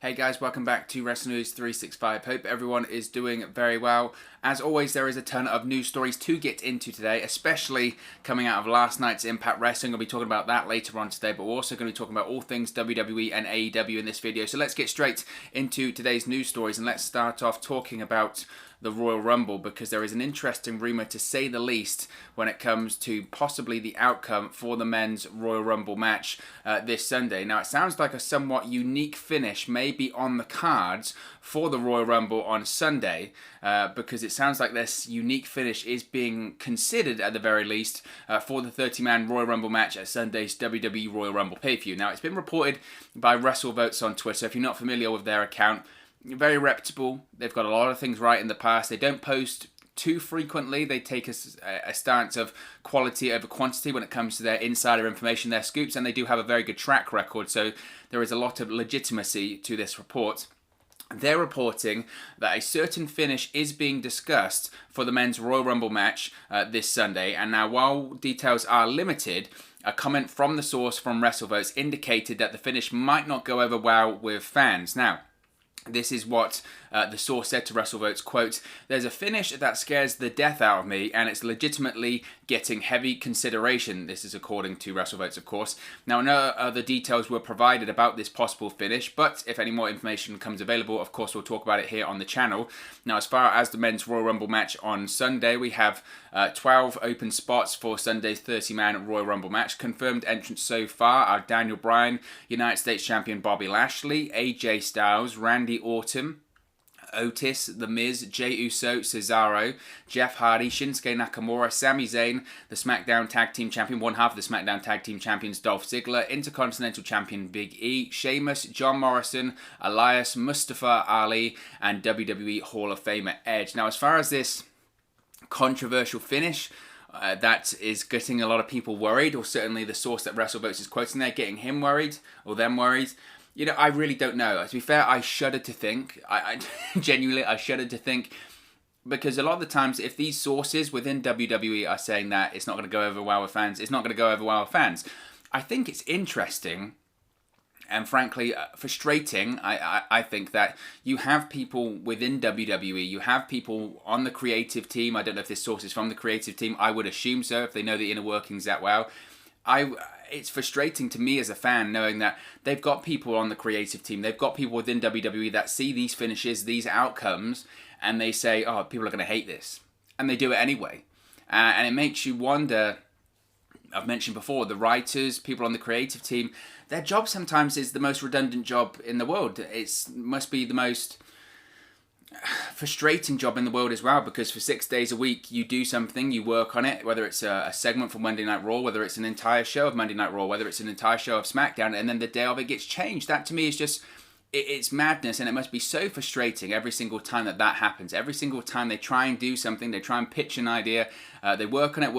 Hey guys, welcome back to Wrestling News 365. Hope everyone is doing very well. As always, there is a ton of news stories to get into today, especially coming out of last night's Impact Wrestling. I'll be talking about that later on today, but we're also going to be talking about all things WWE and AEW in this video. So let's get straight into today's news stories, and let's start off talking about the Royal Rumble, because there is an interesting rumour, to say the least, when it comes to possibly the outcome for the men's Royal Rumble match this Sunday. Now, it sounds like a somewhat unique finish may be on the cards for the Royal Rumble on Sunday, because it sounds like this unique finish is being considered, at the very least, for the 30-man Royal Rumble match at Sunday's WWE Royal Rumble pay-per-view. Now, it's been reported by WrestleVotes on Twitter. If you're not familiar with their account, very reputable. They've got a lot of things right in the past. They don't post too frequently. They take a stance of quality over quantity when it comes to their insider information, their scoops, and they do have a very good track record, so there is a lot of legitimacy to this report. They're reporting that a certain finish is being discussed for the men's Royal Rumble match this Sunday, and now while details are limited, a comment from the source from WrestleVotes indicated that the finish might not go over well with fans. Now, this is what the source said to WrestleVotes, quote, "There's a finish that scares the death out of me, and it's legitimately getting heavy consideration." This is according to WrestleVotes, of course. Now, no other details were provided about this possible finish, but if any more information becomes available, of course, we'll talk about it here on the channel. Now, as far as the men's Royal Rumble match on Sunday, we have 12 open spots for Sunday's 30-man Royal Rumble match. Confirmed entrants so far are Daniel Bryan, United States Champion Bobby Lashley, AJ Styles, Randy Orton, Otis, The Miz, Jey Uso, Cesaro, Jeff Hardy, Shinsuke Nakamura, Sami Zayn, the SmackDown Tag Team Champion, one half of the SmackDown Tag Team Champions, Dolph Ziggler, Intercontinental Champion Big E, Sheamus, John Morrison, Elias, Mustafa Ali, and WWE Hall of Famer Edge. Now, as far as this controversial finish, that is getting a lot of people worried, or certainly the source that WrestleVotes is quoting there, getting him worried, or them worried. You know, I really don't know. To be fair, I shudder to think. I genuinely, I shudder to think, because a lot of the times, if these sources within WWE are saying that it's not going to go over well with fans, it's not going to go over well with fans. I think it's interesting and frankly frustrating. I think that you have people within WWE, you have people on the creative team. I don't know if this source is from the creative team. I would assume so, if they know the inner workings that well. It's frustrating to me as a fan knowing that they've got people on the creative team, they've got people within WWE that see these finishes, these outcomes, and they say, oh, people are going to hate this. And they do it anyway. And it makes you wonder. I've mentioned before, the writers, people on the creative team, their job sometimes is the most redundant job in the world. It must be the most frustrating job in the world as well, because for 6 days a week you do something, you work on it, whether it's a segment from Monday Night Raw, whether it's an entire show of Monday Night Raw, whether it's an entire show of SmackDown, and then the day of it gets changed. That to me is just, it's madness, and it must be so frustrating every single time that happens. Every single time they try and do something, they try and pitch an idea, they work on it,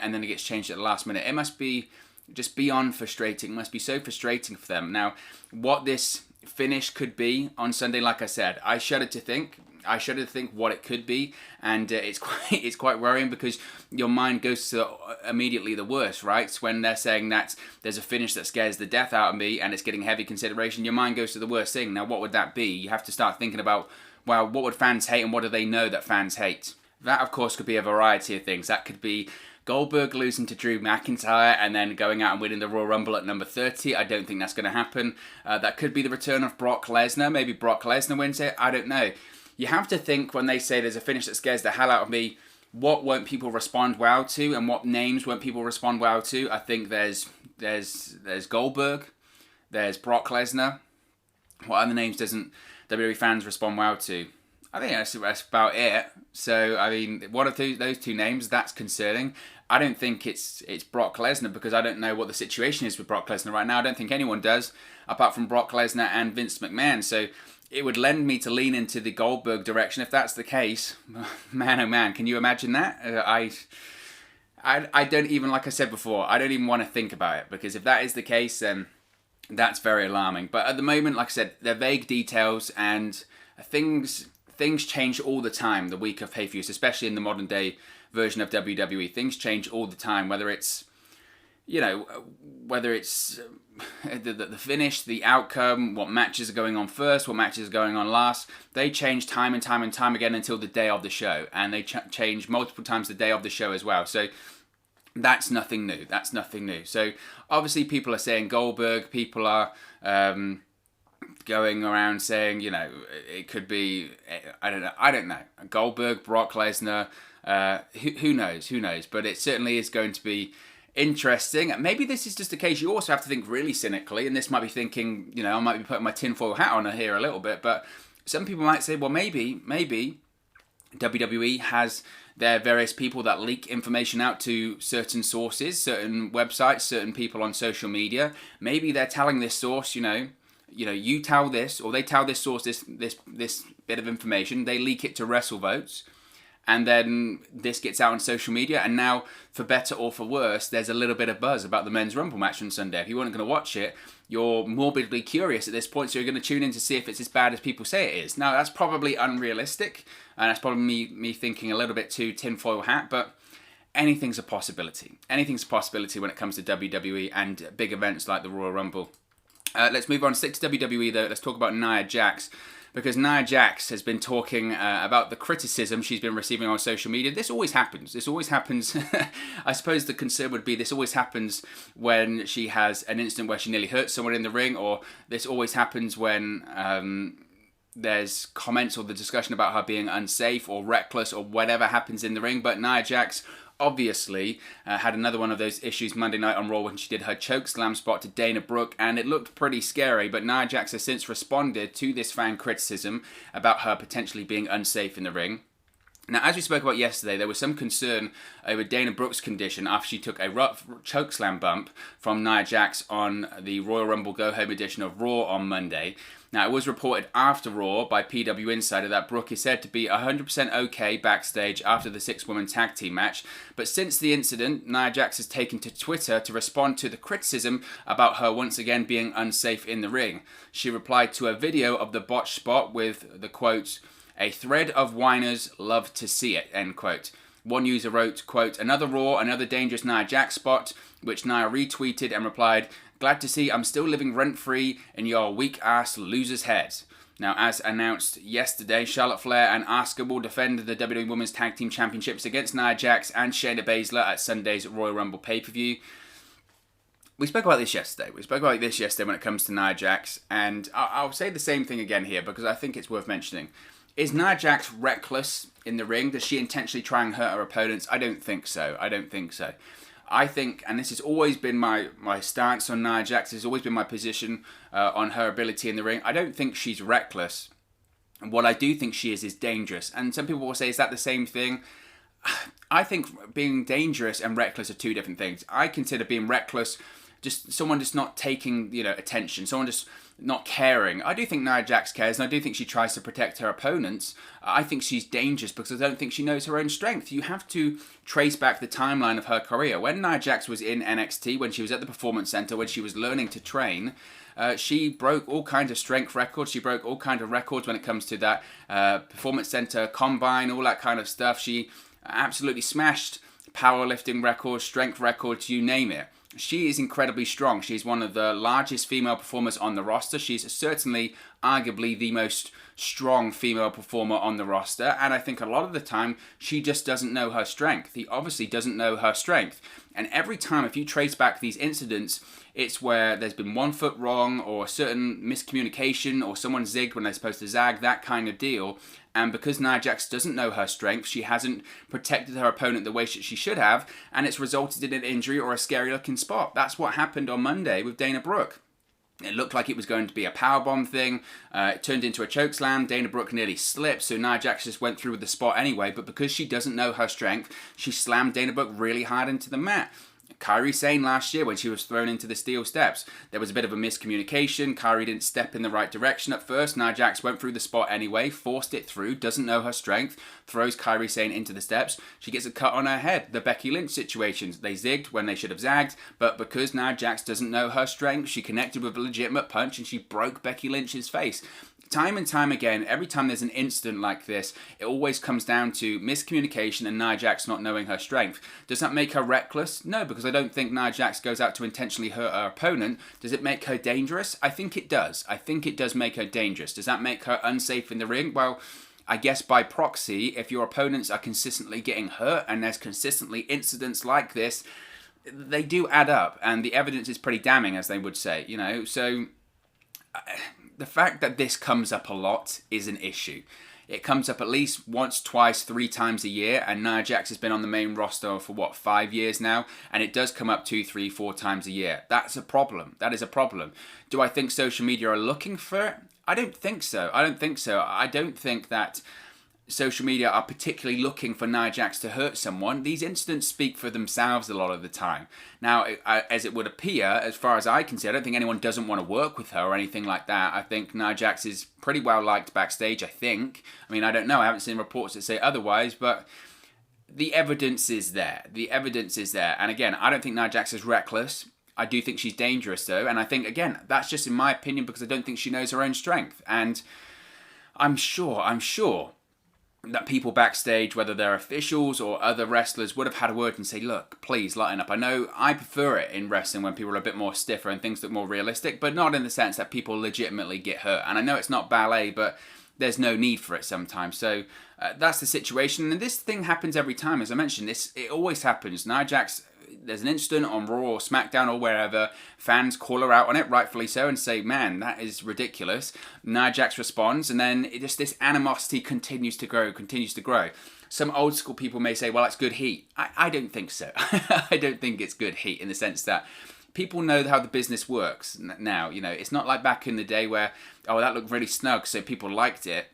and then it gets changed at the last minute. It must be just beyond frustrating. It must be so frustrating for them. Now, what this finish could be on Sunday, like I said, I shudder to think what it could be, and it's quite worrying, because your mind goes to immediately the worst, right? It's when they're saying that there's a finish that scares the death out of me and it's getting heavy consideration, your mind goes to the worst thing. Now, what would that be? You have to start thinking about, well, what would fans hate, and what do they know that fans hate? That, of course, could be a variety of things. That could be Goldberg losing to Drew McIntyre and then going out and winning the Royal Rumble at number 30. I don't think that's going to happen. That could be the return of Brock Lesnar. Maybe Brock Lesnar wins it. I don't know. You have to think, when they say there's a finish that scares the hell out of me, what won't people respond well to, and what names won't people respond well to? I think there's Goldberg, there's Brock Lesnar. What other names doesn't WWE fans respond well to? I think that's about it. So, I mean, one of those two names, that's concerning. I don't think it's Brock Lesnar, because I don't know what the situation is with Brock Lesnar right now. I don't think anyone does, apart from Brock Lesnar and Vince McMahon. So it would lend me to lean into the Goldberg direction. If that's the case, man, oh man, can you imagine that? I don't even, like I said before, I don't even want to think about it, because if that is the case, then that's very alarming. But at the moment, like I said, they're vague details, and things change all the time the week of pay-per-views, especially in the modern day version of WWE. Things change all the time, whether it's whether it's the finish, the outcome, what matches are going on first, what matches are going on last. They change time and time and time again until the day of the show, and they change multiple times the day of the show as well. So that's nothing new. That's nothing new. So obviously people are saying Goldberg. People are going around saying, it could be, I don't know. Goldberg, Brock Lesnar, who knows? But it certainly is going to be interesting. Maybe this is just a case. You also have to think really cynically, and this might be thinking, I might be putting my tinfoil hat on here a little bit, but some people might say, well, maybe WWE has their various people that leak information out to certain sources, certain websites, certain people on social media. Maybe they're telling this source, you tell this, or they tell this source this bit of information, they leak it to WrestleVotes, and then this gets out on social media, and now, for better or for worse, there's a little bit of buzz about the Men's Rumble match on Sunday. If you weren't going to watch it, you're morbidly curious at this point, so you're going to tune in to see if it's as bad as people say it is. Now, that's probably unrealistic, and that's probably me thinking a little bit too tinfoil hat, but anything's a possibility. Anything's a possibility when it comes to WWE and big events like the Royal Rumble. Let's move on. Stick to WWE, though. Let's talk about Nia Jax, because Nia Jax has been talking about the criticism she's been receiving on social media. This always happens. I suppose the concern would be this always happens when she has an incident where she nearly hurts someone in the ring, or this always happens when there's comments or the discussion about her being unsafe or reckless or whatever happens in the ring. But Nia Jax obviously had another one of those issues Monday night on Raw when she did her choke slam spot to Dana Brooke, and it looked pretty scary. But Nia Jax has since responded to this fan criticism about her potentially being unsafe in the ring. Now, as we spoke about yesterday, there was some concern over Dana Brooke's condition after she took a rough chokeslam bump from Nia Jax on the Royal Rumble Go Home edition of Raw on Monday. Now, it was reported after Raw by PW Insider that Brooke is said to be 100% okay backstage after the 6-woman tag team match. But since the incident, Nia Jax has taken to Twitter to respond to the criticism about her once again being unsafe in the ring. She replied to a video of the botched spot with the quote, "A thread of whiners love to see it," end quote. One user wrote, quote, "Another Raw, another dangerous Nia Jax spot," which Nia retweeted and replied, "Glad to see I'm still living rent-free in your weak-ass loser's head." Now, as announced yesterday, Charlotte Flair and Asuka will defend the WWE Women's Tag Team Championships against Nia Jax and Shayna Baszler at Sunday's Royal Rumble pay-per-view. We spoke about this yesterday. When it comes to Nia Jax, and I'll say the same thing again here because I think it's worth mentioning. Is Nia Jax reckless in the ring? Does she intentionally try and hurt her opponents? I don't think so. I think, and this has always been my stance on Nia Jax, has always been my position on her ability in the ring. I don't think she's reckless. What I do think she is dangerous. And some people will say, is that the same thing? I think being dangerous and reckless are two different things. I consider being reckless just someone just not taking, attention, someone just not caring. I do think Nia Jax cares, and I do think she tries to protect her opponents. I think she's dangerous because I don't think she knows her own strength. You have to trace back the timeline of her career. When Nia Jax was in NXT, when she was at the Performance Center, when she was learning to train, she broke all kinds of strength records. She broke all kinds of records when it comes to that Performance Center combine, all that kind of stuff. She absolutely smashed powerlifting records, strength records, you name it. She is incredibly strong. She's one of the largest female performers on the roster. She's certainly, arguably, the most strong female performer on the roster. And I think a lot of the time, she just doesn't know her strength. He obviously doesn't know her strength. And every time, if you trace back these incidents, it's where there's been one foot wrong or a certain miscommunication or someone zigged when they're supposed to zag, that kind of deal. And because Nia Jax doesn't know her strength, she hasn't protected her opponent the way she should have, and it's resulted in an injury or a scary-looking spot. That's what happened on Monday with Dana Brooke. It looked like it was going to be a powerbomb thing. It turned into a chokeslam. Dana Brooke nearly slipped, so Nia Jax just went through with the spot anyway. But because she doesn't know her strength, she slammed Dana Brooke really hard into the mat. Kairi Sane last year when she was thrown into the steel steps. There was a bit of a miscommunication. Kairi didn't step in the right direction at first. Nia Jax went through the spot anyway, forced it through, doesn't know her strength, throws Kairi Sane into the steps. She gets a cut on her head. The Becky Lynch situations. They zigged when they should have zagged, but because Nia Jax doesn't know her strength, she connected with a legitimate punch and she broke Becky Lynch's face. Time and time again, every time there's an incident like this, it always comes down to miscommunication and Nia Jax not knowing her strength. Does that make her reckless? No, because because I don't think Nia Jax goes out to intentionally hurt her opponent. Does it make her dangerous? I think it does. I think it does make her dangerous. Does that make her unsafe in the ring? Well, I guess by proxy, if your opponents are consistently getting hurt and there's consistently incidents like this, they do add up, and the evidence is pretty damning, as they would say, you know. So the fact that this comes up a lot is an issue. It comes up at least once, twice, 3 times a year, and Nia Jax has been on the main roster for 5 years now, and it does come up 2, 3, 4 times a year. That's a problem. That is a problem. Do I think social media are looking for it? I don't think so. I don't think that social media are particularly looking for Nia Jax to hurt someone. These incidents speak for themselves a lot of the time. Now, as it would appear, as far as I can see, I don't think anyone doesn't want to work with her or anything like that. I think Nia Jax is pretty well liked backstage, I think. I mean, I don't know. I haven't seen reports that say otherwise, but the evidence is there. The evidence is there. And again, I don't think Nia Jax is reckless. I do think she's dangerous, though. And I think, again, that's just in my opinion because I don't think she knows her own strength. And I'm sure that people backstage, whether they're officials or other wrestlers, would have had a word and say, look, please lighten up. I know I prefer it in wrestling when people are a bit more stiffer and things look more realistic, but not in the sense that people legitimately get hurt. And I know it's not ballet, but there's no need for it sometimes. So that's the situation. And this thing happens every time. As I mentioned, it always happens. Nia Jax, there's an incident on Raw or SmackDown or wherever, fans call her out on it, rightfully so, and say, man, that is ridiculous. Nia Jax responds, and then this animosity continues to grow. Some old school people may say, well, that's good heat. I don't think so. I don't think it's good heat in the sense that people know how the business works now. You know, it's not like back in the day where, oh, that looked really snug, so people liked it.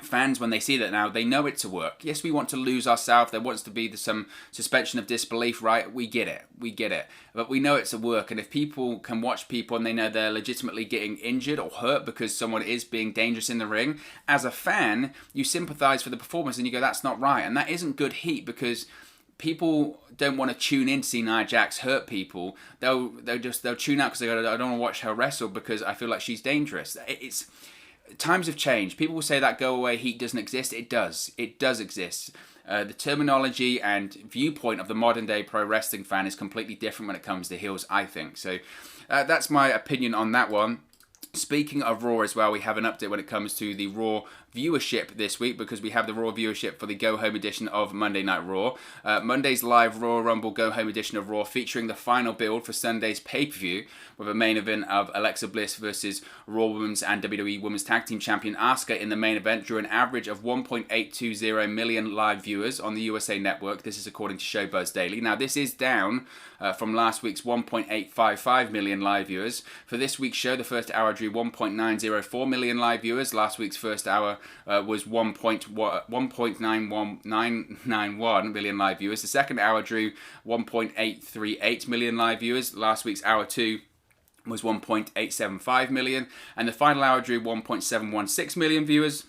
Fans, when they see that now, they know it to work. Yes, we want to lose ourselves. There wants to be some suspension of disbelief, right? We get it. But we know it's a work. And if people can watch people and they know they're legitimately getting injured or hurt because someone is being dangerous in the ring, as a fan, you sympathize for the performance and you go, that's not right. And that isn't good heat because people don't want to tune in to see Nia Jax hurt people. They'll tune out because they go, I don't want to watch her wrestle because I feel like she's dangerous. Times have changed. People will say that go away heat doesn't exist. It does. It does exist. The terminology and viewpoint of the modern day pro wrestling fan is completely different when it comes to heels, I think. So that's my opinion on that one. Speaking of Raw as well, we have an update when it comes to the Raw viewership this week because we have the Raw viewership for the Go Home edition of Monday Night Raw. Monday's live Raw Rumble Go Home edition of Raw featuring the final build for Sunday's pay-per-view with a main event of Alexa Bliss versus Raw Women's and WWE Women's Tag Team Champion Asuka in the main event drew an average of 1.820 million live viewers on the USA Network. This is according to Showbuzz Daily. Now, this is down from last week's 1.855 million live viewers. For this week's show, the first hour drew 1.904 million live viewers. Last week's first hour was 1.991 million live viewers. The second hour drew 1.838 million live viewers. Last week's hour 2 was 1.875 million. And the final hour drew 1.716 million viewers.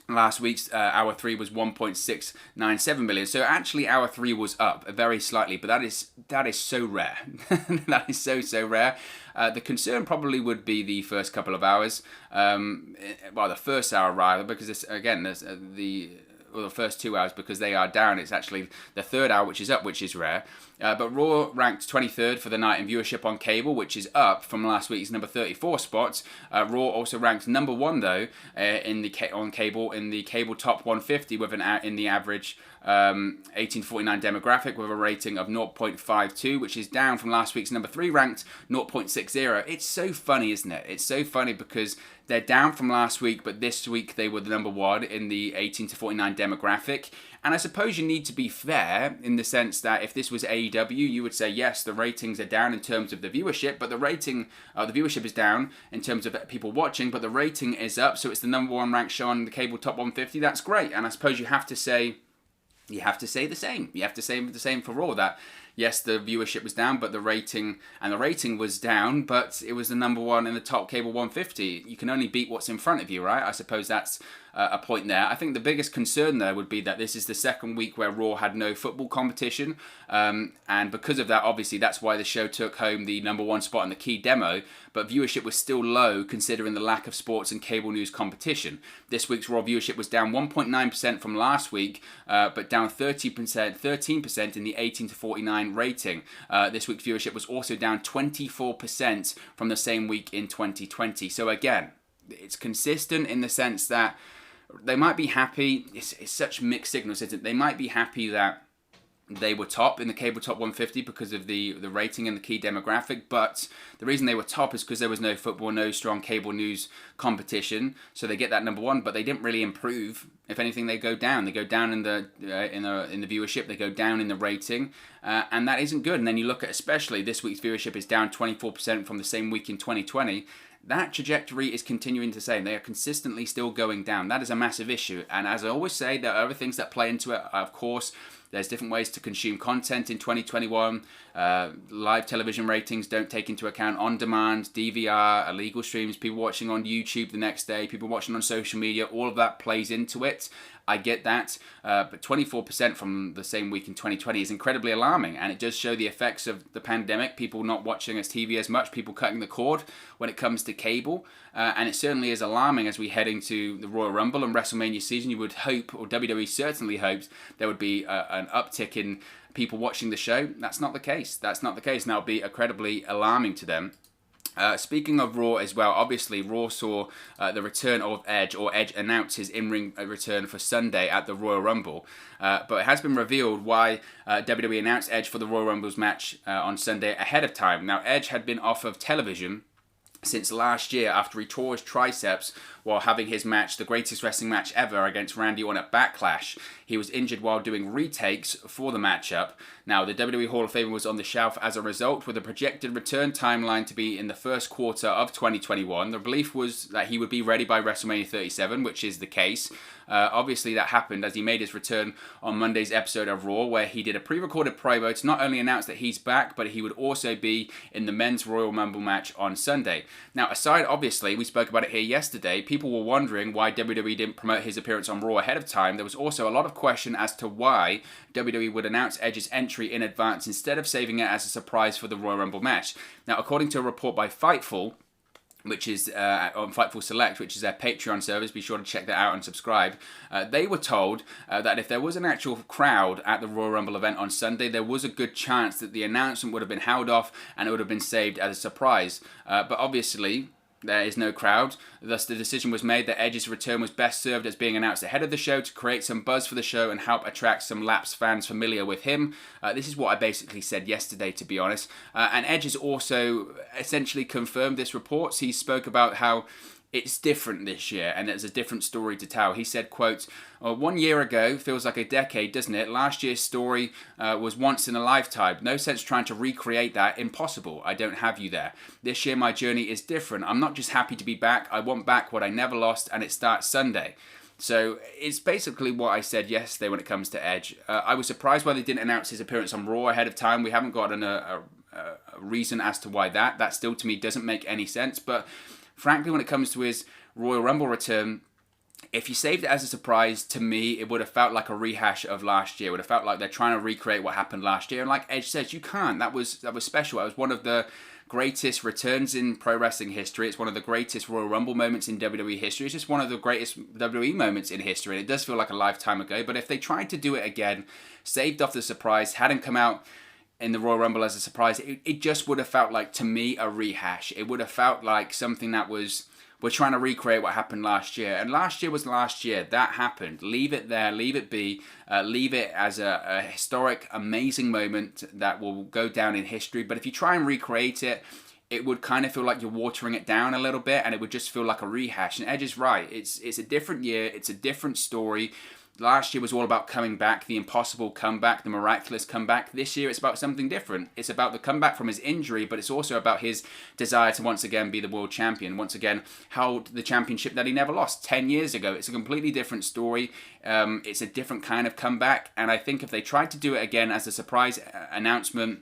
Last week's hour 3 was 1.697 million. So actually hour 3 was up very slightly, but that is so rare. That is so rare. The concern probably would be the first couple of hours. The first hour rather, because there's the first 2 hours because they are down. It's actually the third hour which is up, which is rare. But Raw ranked 23rd for the night in viewership on cable, which is up from last week's number 34 spots. Raw also ranked number 1 though on cable in the cable top 150 with in the average 1849 demographic with a rating of 0.52, which is down from last week's number 3 ranked 0.60. It's so funny, isn't it? It's so funny because they're down from last week, but this week they were the number 1 in the 18 to 49 demographic. And I suppose you need to be fair in the sense that if this was AEW, you would say, yes, the ratings are down in terms of the viewership, but the viewership is down in terms of people watching, but the rating is up, so it's the number 1 ranked show on the cable top 150. That's great. And I suppose you have to say the same. You have to say the same for Raw, that yes, the viewership was down, but the rating was down, but it was the number 1 in the top cable 150. You can only beat what's in front of you, right? I suppose that's a point there. I think the biggest concern there would be that this is the second week where Raw had no football competition, and because of that, obviously, that's why the show took home the number 1 spot in the key demo, but viewership was still low considering the lack of sports and cable news competition. This week's Raw viewership was down 1.9% from last week, but down 13% in the 18 to 49 online rating. This week's viewership was also down 24% from the same week in 2020. So again, it's consistent in the sense that they might be happy. It's such mixed signals, isn't it? They might be happy that they were top in the cable top 150 because of the rating and the key demographic, but the reason they were top is because there was no football, no strong cable news competition, so they get that number one, but they didn't really improve. If anything, they go down. They go down in the viewership. They go down in the rating, and that isn't good. And then you look at, especially this week's viewership is down 24% from the same week in 2020. That trajectory is continuing the same. They are consistently still going down. That is a massive issue. And as I always say, there are other things that play into it. Of course, there's different ways to consume content in 2021. Live television ratings don't take into account on-demand, DVR, illegal streams, people watching on YouTube the next day, people watching on social media. All of that plays into it. I get that, but 24% from the same week in 2020 is incredibly alarming, and it does show the effects of the pandemic, people not watching us TV as much, people cutting the cord when it comes to cable, and it certainly is alarming as we head into the Royal Rumble and WrestleMania season. You would hope, or WWE certainly hopes, there would be an uptick in people watching the show. That's not the case. That's not the case, and that would be incredibly alarming to them. Speaking of Raw as well, obviously Raw saw the return of Edge, or Edge announced his in-ring return for Sunday at the Royal Rumble. But it has been revealed why WWE announced Edge for the Royal Rumble's match on Sunday ahead of time. Now, Edge had been off of television since last year after he tore his triceps while having his match, the greatest wrestling match ever, against Randy Orton at Backlash. He was injured while doing retakes for the matchup. Now, the WWE Hall of Fame was on the shelf as a result, with a projected return timeline to be in the first quarter of 2021. The belief was that he would be ready by WrestleMania 37, which is the case. Obviously, that happened as he made his return on Monday's episode of Raw, where he did a pre-recorded promo to not only announce that he's back, but he would also be in the men's Royal Rumble match on Sunday. Now, aside, obviously, we spoke about it here yesterday, people were wondering why WWE didn't promote his appearance on Raw ahead of time. There was also a lot of question as to why WWE would announce Edge's entry in advance instead of saving it as a surprise for the Royal Rumble match. Now, according to a report by Fightful, which is on Fightful Select, which is their Patreon service, be sure to check that out and subscribe. They were told that if there was an actual crowd at the Royal Rumble event on Sunday, there was a good chance that the announcement would have been held off and it would have been saved as a surprise. But obviously, there is no crowd. Thus, the decision was made that Edge's return was best served as being announced ahead of the show to create some buzz for the show and help attract some lapsed fans familiar with him. This is what I basically said yesterday, to be honest. And Edge has also essentially confirmed this report. He spoke about how it's different this year and there's a different story to tell. He said, quote, 1 year ago feels like a decade, doesn't it? Last year's story was once in a lifetime. No sense trying to recreate that. Impossible. I don't have you there. This year my journey is different. I'm not just happy to be back. I want back what I never lost, and it starts Sunday. So it's basically what I said yesterday when it comes to Edge. I was surprised why they didn't announce his appearance on Raw ahead of time. We haven't gotten a reason as to why that. That still to me doesn't make any sense. But frankly, when it comes to his Royal Rumble return, if you saved it as a surprise, to me, it would have felt like a rehash of last year. It would have felt like they're trying to recreate what happened last year. And like Edge says, you can't. That was special. It was one of the greatest returns in pro wrestling history. It's one of the greatest Royal Rumble moments in WWE history. It's just one of the greatest WWE moments in history. And it does feel like a lifetime ago. But if they tried to do it again, saved off the surprise, hadn't come out in the Royal Rumble as a surprise, it just would have felt like, to me, a rehash. It would have felt like something that was, we're trying to recreate what happened last year. And last year was last year. That happened. Leave it there. Leave it be. Leave it as a historic, amazing moment that will go down in history. But if you try and recreate it, it would kind of feel like you're watering it down a little bit, and it would just feel like a rehash. And Edge is right. It's a different year. It's a different story. Last year was all about coming back, the impossible comeback, the miraculous comeback. This year it's about something different. It's about the comeback from his injury, but it's also about his desire to once again be the world champion, once again hold the championship that he never lost 10 years ago. It's a completely different story. It's a different kind of comeback, and I think if they tried to do it again as a surprise announcement,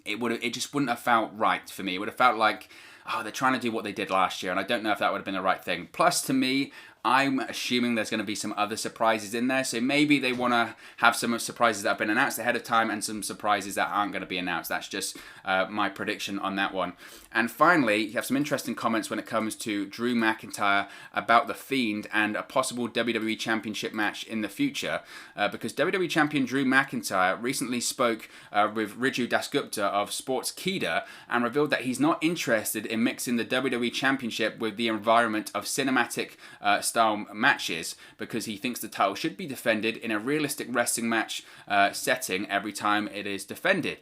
it just wouldn't have felt right for me. It would have felt like, oh, they're trying to do what they did last year, and I don't know if that would have been the right thing. Plus, to me, I'm assuming there's going to be some other surprises in there. So maybe they want to have some surprises that have been announced ahead of time and some surprises that aren't going to be announced. That's just my prediction on that one. And finally, you have some interesting comments when it comes to Drew McIntyre about the Fiend and a possible WWE Championship match in the future. Because WWE Champion Drew McIntyre recently spoke with Riju Dasgupta of Sports Keeda and revealed that he's not interested in mixing the WWE Championship with the environment of cinematic style matches, because he thinks the title should be defended in a realistic wrestling match setting every time it is defended.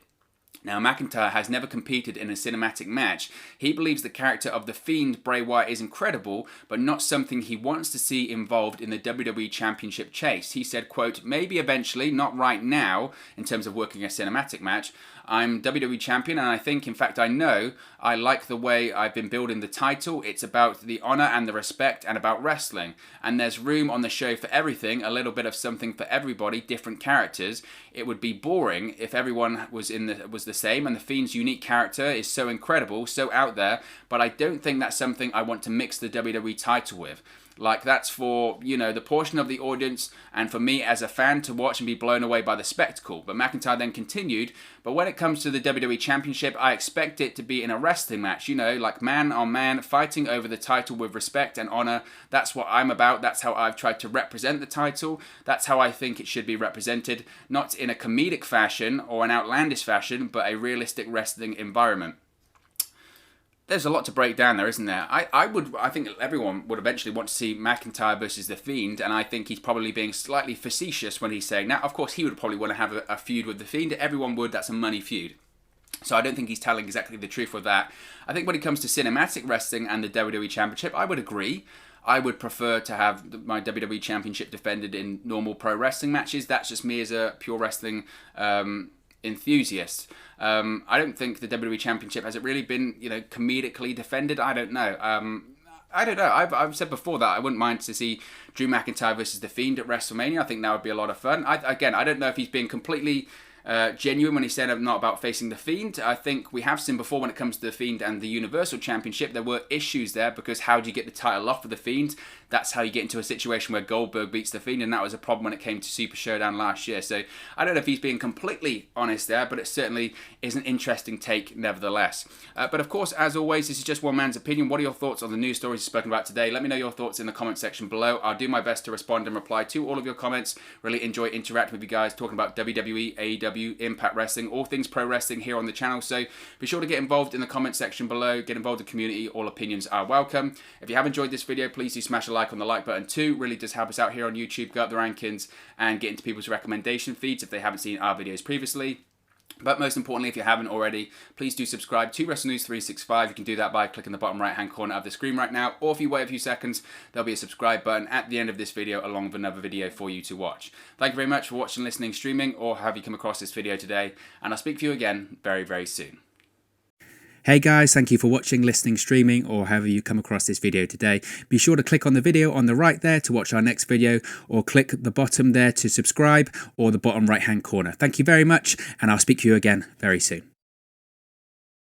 Now, McIntyre has never competed in a cinematic match. He believes the character of the Fiend, Bray Wyatt, is incredible, but not something he wants to see involved in the WWE Championship chase. He said, quote, maybe eventually, not right now, in terms of working a cinematic match. I'm WWE Champion, and I think, in fact, I know I like the way I've been building the title. It's about the honor and the respect and about wrestling. And there's room on the show for everything, a little bit of something for everybody, different characters. It would be boring if everyone was the same, and the Fiend's unique character is so incredible, so out there, but I don't think that's something I want to mix the WWE title with. Like, that's for, you know, the portion of the audience and for me as a fan to watch and be blown away by the spectacle. But McIntyre then continued, but when it comes to the WWE Championship, I expect it to be in a wrestling match, you know, like man on man, fighting over the title with respect and honor. That's what I'm about. That's how I've tried to represent the title. That's how I think it should be represented, not in a comedic fashion or an outlandish fashion, but a realistic wrestling environment. There's a lot to break down there, isn't there? I think everyone would eventually want to see McIntyre versus The Fiend, and I think he's probably being slightly facetious when he's saying that. Of course, he would probably want to have a feud with The Fiend. Everyone would. That's a money feud. So I don't think he's telling exactly the truth with that. I think when it comes to cinematic wrestling and the WWE Championship, I would agree. I would prefer to have my WWE Championship defended in normal pro wrestling matches. That's just me as a pure wrestling enthusiast. I don't think the WWE Championship has it really been, you know, comedically defended. I don't know. I've said before that I wouldn't mind to see Drew McIntyre versus The Fiend at WrestleMania. I think that would be a lot of fun. I don't know if he's being completely genuine when he said not about facing The Fiend. I think we have seen before when it comes to The Fiend and the Universal Championship, there were issues there because how do you get the title off of The Fiend? That's how you get into a situation where Goldberg beats The Fiend, and that was a problem when it came to Super Showdown last year. So I don't know if he's being completely honest there, but it certainly is an interesting take nevertheless. But of course, as always, this is just one man's opinion. What are your thoughts on the news stories spoken about today? Let me know your thoughts in the comment section below. I'll do my best to respond and reply to all of your comments. Really enjoy interacting with you guys, talking about WWE, AEW, Impact Wrestling, all things pro wrestling here on the channel. So be sure to get involved in the comment section below, get involved in the community. All opinions are welcome. If you have enjoyed this video, please do smash a like on the like button too. Really does help us out here on YouTube, go up the rankings and get into people's recommendation feeds if they haven't seen our videos previously. But most importantly, if you haven't already, please do subscribe to WrestleNews 365. You can do that by clicking the bottom right hand corner of the screen right now, or if you wait a few seconds, there'll be a subscribe button at the end of this video along with another video for you to watch. Thank you very much for watching, listening, streaming, or have you come across this video today, and I'll speak to you again very, very soon. Hey guys, thank you for watching, listening, streaming, or however you come across this video today. Be sure to click on the video on the right there to watch our next video, or click the bottom there to subscribe, or the bottom right hand corner. Thank you very much, and I'll speak to you again very soon.